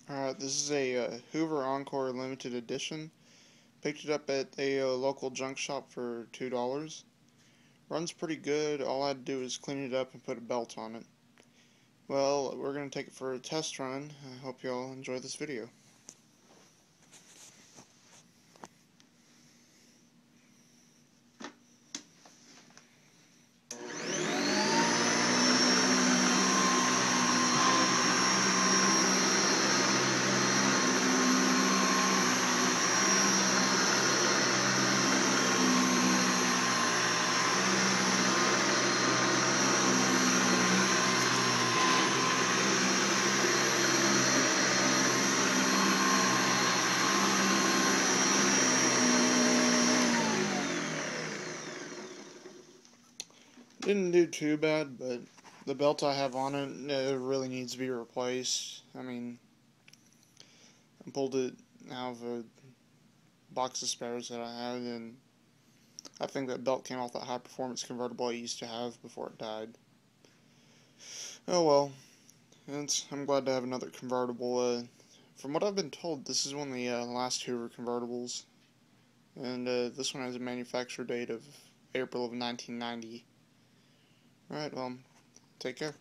This is a Hoover Encore limited edition. Picked it up at a local junk shop for $2. Runs pretty good. All I had to do was clean it up and put a belt on it. Well, we're going to take it for a test run. I hope y'all enjoy this video. Didn't do too bad, but the belt I have on it really needs to be replaced. I mean, I pulled it out of a box of spares that I had, and I think that belt came off that high performance convertible I used to have before it died. Oh well, I'm glad to have another convertible. From what I've been told, this is one of the last Hoover convertibles, and this one has a manufacture date of April of 1990. Alright, well, take care.